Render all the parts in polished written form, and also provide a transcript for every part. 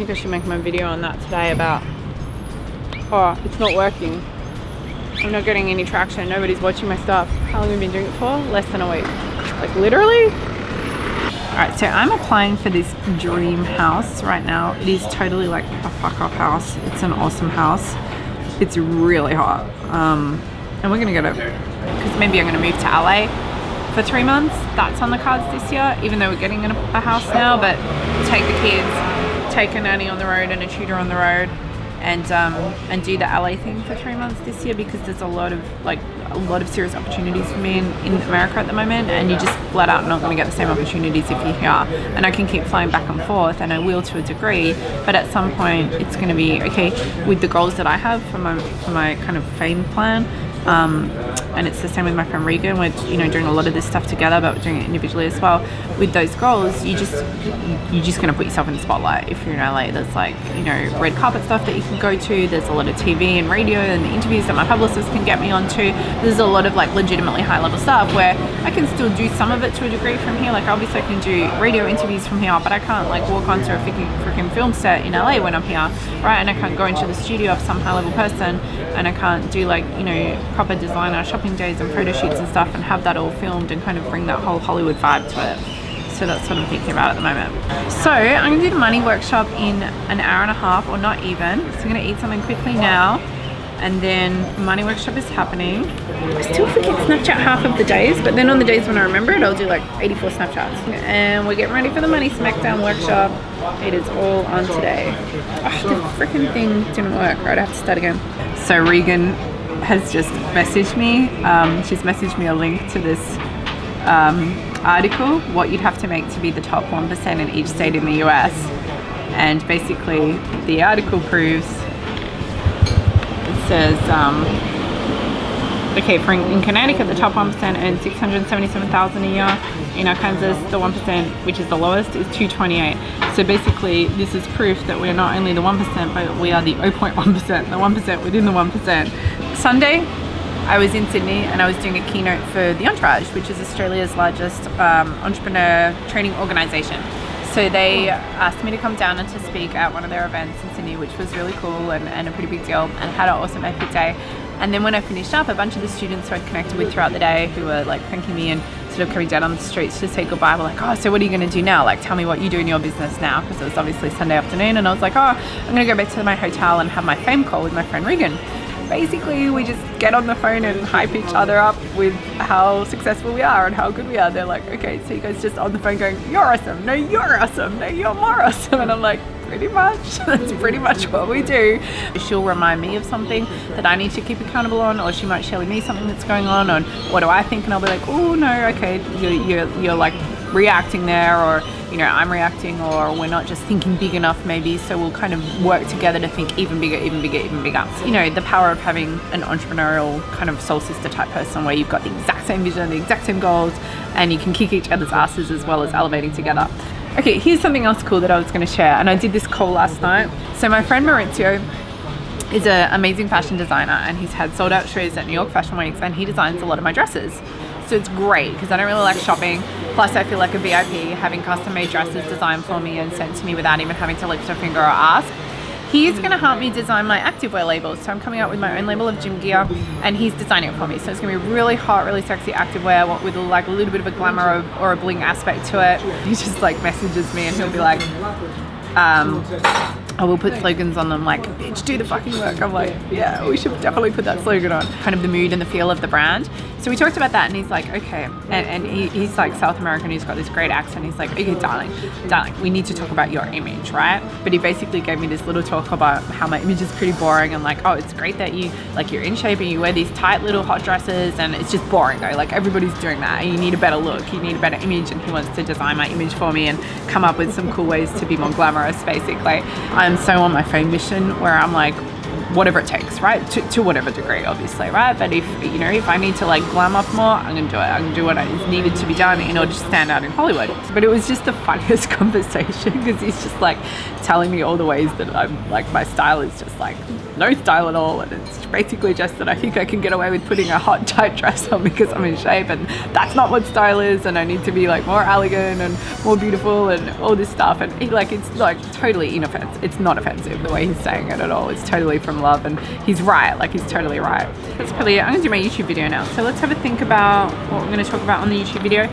think I should make my video on that today about, oh, it's not working. I'm not getting any traction. Nobody's watching my stuff. How long have I been doing it for? Less than a week. Like literally. All right, so I'm applying for this dream house right now. It is totally like a fuck off house. It's an awesome house. It's really hot. And we're gonna go to, because maybe I'm gonna move to LA for 3 months. That's on the cards this year, even though we're getting a house now, but take the kids, take a nanny on the road and a tutor on the road, and do the LA thing for 3 months this year, because there's a lot of serious opportunities for me in America at the moment, and you just flat out not going to get the same opportunities if you're here. And I can keep flying back and forth, and I will to a degree, but at some point it's going to be okay with the goals that I have for my kind of fame plan. And it's the same with my friend Regan. We're doing a lot of this stuff together, but we're doing it individually as well. With those goals, you're just going to put yourself in the spotlight. If you're in LA, there's red carpet stuff that you can go to. There's a lot of TV and radio and the interviews that my publicist can get me onto. There's a lot of legitimately high level stuff where I can still do some of it to a degree from here. Obviously I can do radio interviews from here, but I can't walk onto a freaking film set in LA when I'm here, right? And I can't go into the studio of some high level person, and I can't do proper designer shopping days and photo shoots and stuff and have that all filmed and kind of bring that whole Hollywood vibe to it. So that's what I'm thinking about at the moment. So I'm gonna do the money workshop in an hour and a half, or not even. So I'm gonna eat something quickly now, and then money workshop is happening. I still forget Snapchat half of the days, but then on the days when I remember it, I'll do 84 Snapchats. And we're getting ready for the money smackdown workshop. It is all on today. Oh, the freaking thing didn't work. Right, I have to start again. So Regan has just messaged me. She's messaged me a link to this article, what you'd have to make to be the top 1% in each state in the US. And basically the article proves, it says, in Connecticut, the top 1% earns $677,000 a year. In Arkansas, the 1%, which is the lowest, is $228. So basically, this is proof that we're not only the 1%, but we are the 0.1%, the 1% within the 1%. Sunday, I was in Sydney and I was doing a keynote for the Entourage, which is Australia's largest entrepreneur training organisation. So they asked me to come down and to speak at one of their events in Sydney, which was really cool and a pretty big deal, and had an awesome epic day. And then when I finished up, a bunch of the students who I'd connected with throughout the day, who were thanking me and sort of coming down on the streets to say goodbye, were like, oh, so what are you going to do now? Tell me what you do in your business now, because it was obviously Sunday afternoon. And I was like, oh, I'm going to go back to my hotel and have my fame call with my friend Regan. Basically, we just get on the phone and hype each other up with how successful we are and how good we are. They're like, okay, so you guys just on the phone going, you're awesome, no, you're awesome, no, you're more awesome. And I'm like, pretty much, that's pretty much what we do. She'll remind me of something that I need to keep accountable on, or she might share with me something that's going on what do I think, and I'll be like, oh no, okay, you're reacting there, or I'm reacting, or we're not just thinking big enough maybe, so we'll kind of work together to think even bigger, even bigger, even bigger. The power of having an entrepreneurial kind of soul sister type person where you've got the exact same vision, the exact same goals, and you can kick each other's asses as well as elevating together. Okay, here's something else cool that I was going to share, and I did this call last night. So my friend Maurizio is an amazing fashion designer, and he's had sold out shows at New York Fashion Weeks, and he designs a lot of my dresses. So it's great because I don't really like shopping. Plus I feel like a VIP having custom made dresses designed for me and sent to me without even having to lift a finger or ask. He's going to help me design my activewear labels. So I'm coming out with my own label of gym gear, and he's designing it for me. So it's going to be really hot, really sexy activewear with a little bit of a glamour or a bling aspect to it. He just messages me and he'll be like, I will put slogans on them like, bitch, do the fucking work. I'm like, yeah, we should definitely put that slogan on. Kind of the mood and the feel of the brand. So we talked about that, and he's like, okay. And he's South American, he's got this great accent. He's like, okay, darling, we need to talk about your image, right? But he basically gave me this little talk about how my image is pretty boring, and oh, it's great that you're in shape and you wear these tight little hot dresses, and it's just boring though. Everybody's doing that, and you need a better look, you need a better image, and he wants to design my image for me and come up with some cool ways to be more glamorous, basically. I'm so on my fame mission where I'm like, whatever it takes, right? To whatever degree, obviously, right? But if, you know, if I need to like glam up more, I'm gonna do it. I'm gonna do what is needed to be done in order to stand out in Hollywood. But it was just the funniest conversation because he's just like telling me all the ways that I'm like, my style is just like no style at all, and it's basically just that I think I can get away with putting a hot tight dress on because I'm in shape, and that's not what style is, and I need to be like more elegant and more beautiful and all this stuff. And he, like, it's like totally inoffensive. It's not offensive the way he's saying it at all. It's totally from love, and he's right. Like, he's totally right. That's probably it. I'm gonna do my YouTube video now. So let's have a think about what we're gonna talk about on the YouTube video.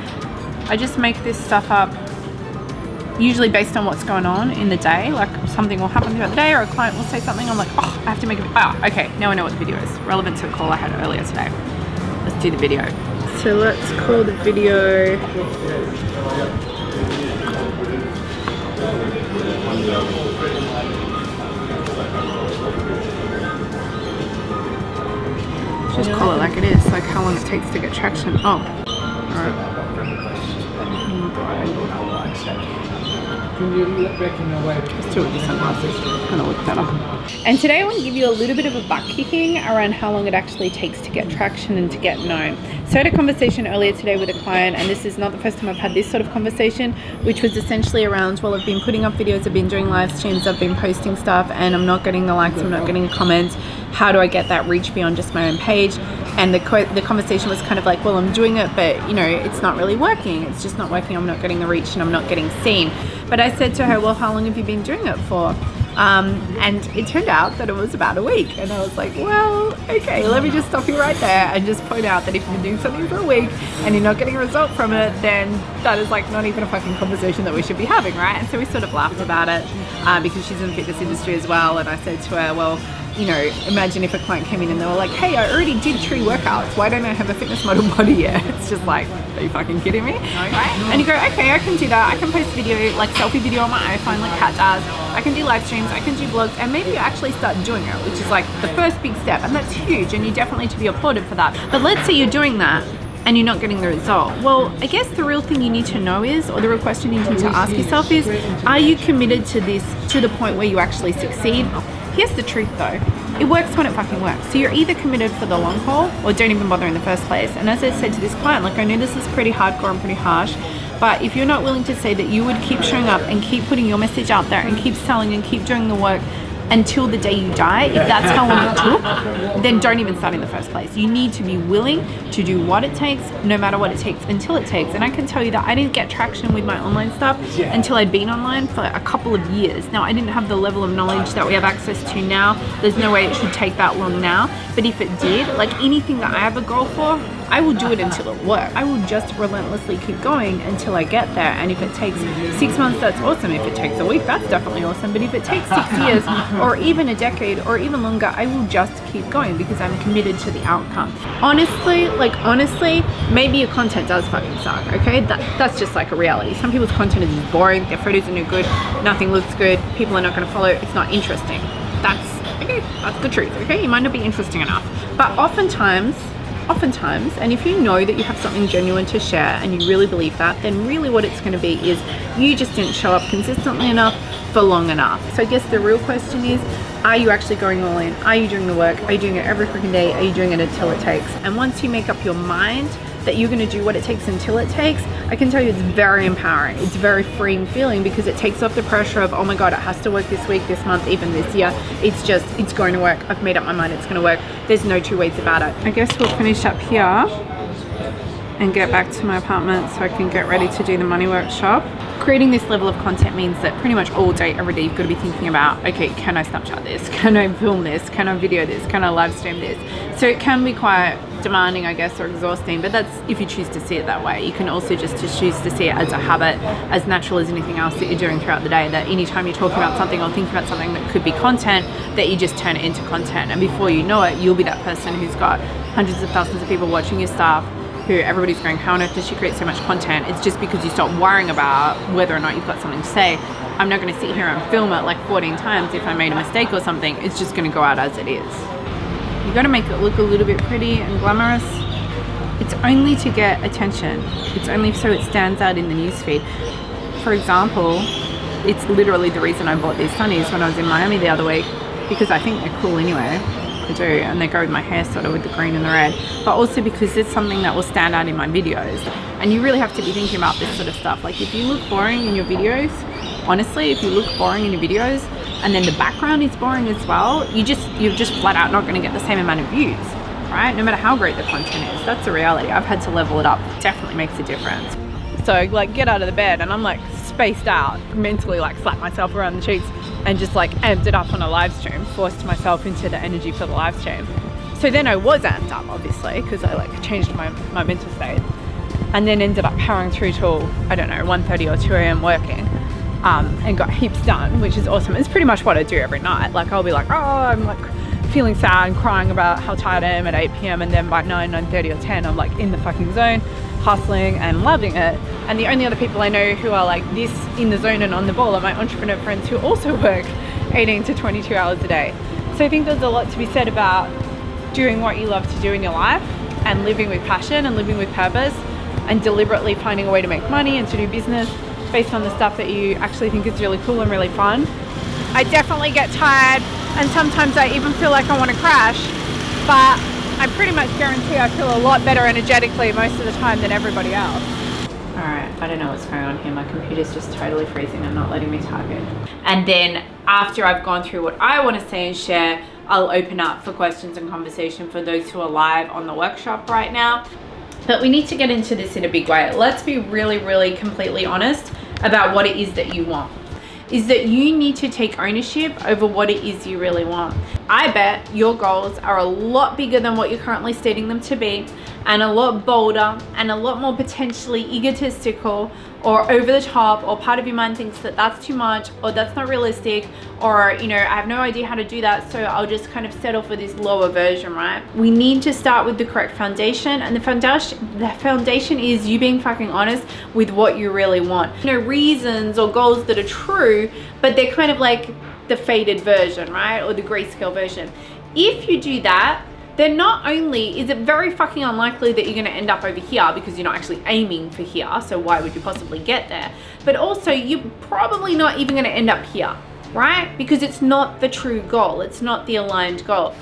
I just make this stuff up usually based on what's going on in the day. Like, something will happen throughout the day, or a client will say something. I'm like, oh, I have to make a okay, now I know what the video is. Relevant to the call I had earlier today. Let's do the video. So let's call the video just call it like it is, like how long it takes to get traction. Oh, alright. Let's do it with the sunglasses, kind of look better. And today I want to give you a little bit of a butt kicking around how long it actually takes to get traction and to get known. So I had a conversation earlier today with a client, and this is not the first time I've had this sort of conversation, which was essentially around, well, I've been putting up videos, I've been doing live streams, I've been posting stuff, and I'm not getting the likes, I'm not getting the comments. How do I get that reach beyond just my own page? And the conversation was kind of like, well, I'm doing it, but you know, it's not really working. It's just not working. I'm not getting the reach and I'm not getting seen. But I said to her, well, how long have you been doing it for? And it turned out that it was about a week. And I was like, well, okay, let me just stop you right there and just point out that if you've been doing something for a week and you're not getting a result from it, then that is like not even a fucking conversation that we should be having, right? And so we sort of laughed about it because she's in the fitness industry as well. And I said to her, well, you know, imagine if a client came in and they were like, hey, I already did 3 workouts. Why don't I have a fitness model body yet? It's just like, are you fucking kidding me? Right? And you go, okay, I can do that. I can post video, like selfie video on my iPhone like Kat does. I can do live streams, I can do vlogs, and maybe you actually start doing it, which is like the first big step. And that's huge, and you definitely need to be applauded for that. But let's say you're doing that and you're not getting the result. Well, I guess the real thing you need to know is, or the real question you need to ask yourself is, are you committed to this to the point where you actually succeed? Here's the truth though, it works when it fucking works. So you're either committed for the long haul or don't even bother in the first place. And as I said to this client, like, I know this is pretty hardcore and pretty harsh, but if you're not willing to say that you would keep showing up and keep putting your message out there and keep selling and keep doing the work until the day you die, if that's how long it took, then don't even start in the first place. You need to be willing to do what it takes, no matter what it takes, until it takes. And I can tell you that I didn't get traction with my online stuff until I'd been online for a couple of years. Now, I didn't have the level of knowledge that we have access to now. There's no way it should take that long now. But if it did, like anything that I have a goal for, I will do it until it works. I will just relentlessly keep going until I get there. And if it takes 6 months, that's awesome. If it takes a week, that's definitely awesome. But if it takes 6 years or even a decade or even longer, I will just keep going because I'm committed to the outcome. Honestly, maybe your content does fucking suck, okay? That's just like a reality. Some people's content is just boring, their photos are no good, nothing looks good, people are not gonna follow, it's not interesting. That's the truth, okay? You might not be interesting enough. But oftentimes, and if you know that you have something genuine to share and you really believe that, then really what it's going to be is you just didn't show up consistently enough for long enough. So I guess the real question is, are you actually going all in? Are you doing the work? Are you doing it every freaking day? Are you doing it until it takes? And once you make up your mind that you're going to do what it takes until it takes, I can tell you it's very empowering. It's very freeing feeling because it takes off the pressure of, oh my God, it has to work this week, this month, even this year. It's going to work. I've made up my mind it's going to work. There's no 2 ways about it. I guess we'll finish up here and get back to my apartment so I can get ready to do the money workshop. Creating this level of content means that pretty much all day, every day, you've got to be thinking about, okay, can I Snapchat this? Can I film this? Can I video this? Can I live stream this? So it can be quite demanding, I guess, or exhausting, but that's if you choose to see it that way. You can also just choose to see it as a habit, as natural as anything else that you're doing throughout the day, that anytime you're talking about something or thinking about something that could be content, that you just turn it into content. And before you know it, you'll be that person who's got hundreds of thousands of people watching your stuff, who everybody's going, how on earth does she create so much content? It's just because you stop worrying about whether or not you've got something to say. I'm not going to sit here and film it like 14 times if I made a mistake or something. It's just going to go out as it is. You got to make it look a little bit pretty and glamorous. It's only to get attention. It's only so it stands out in the newsfeed. For example, it's literally the reason I bought these sunnies when I was in Miami the other week. because I think they're cool anyway. I do, and they go with my hair sort of with the green and the red, but also because it's something that will stand out in my videos. And you really have to be thinking about this sort of stuff. Like if you look boring in your videos, honestly, if you look boring in your videos and then the background is boring as well, you're just flat out not going to get the same amount of views, right? No matter how great the content is. That's the reality. I've had to level it up. It definitely makes a difference. So like get out of the bed and I'm like spaced out, mentally like slap myself around the cheeks and just like amped it up on a live stream, forced myself into the energy for the live stream. So then I was amped up, obviously, because I like changed my mental state, and then ended up powering through till, I don't know, 1:30 or 2 a.m. working, and got heaps done, which is awesome. It's pretty much what I do every night. Like I'll be like, oh, I'm like feeling sad and crying about how tired I am at 8 p.m. and then by 9:30 or 10, I'm like in the fucking zone, hustling and loving it. And the only other people I know who are like this in the zone and on the ball are my entrepreneur friends who also work 18 to 22 hours a day. So I think there's a lot to be said about doing what you love to do in your life and living with passion and living with purpose and deliberately finding a way to make money and to do business based on the stuff that you actually think is really cool and really fun. I definitely get tired and sometimes I even feel like I want to crash, but I pretty much guarantee I feel a lot better energetically most of the time than everybody else. Alright, I don't know what's going on here. My computer's just totally freezing and not letting me type in. And then after I've gone through what I want to say and share, I'll open up for questions and conversation for those who are live on the workshop right now. But we need to get into this in a big way. Let's be really, really completely honest about what it is that you want. Is that you need to take ownership over what it is you really want. I bet your goals are a lot bigger than what you're currently stating them to be, and a lot bolder and a lot more potentially egotistical or over the top, or part of your mind thinks that that's too much or that's not realistic, or you know, I have no idea how to do that, so I'll just kind of settle for this lower version, right? We need to start with the correct foundation, and the foundation is you being fucking honest with what you really want. You know, reasons or goals that are true, but they're kind of like the faded version, right? Or the grayscale version. If you do that, then not only is it very fucking unlikely that you're going to end up over here because you're not actually aiming for here, so why would you possibly get there? But also you're probably not even going to end up here, right? Because it's not the true goal. It's not the aligned goal.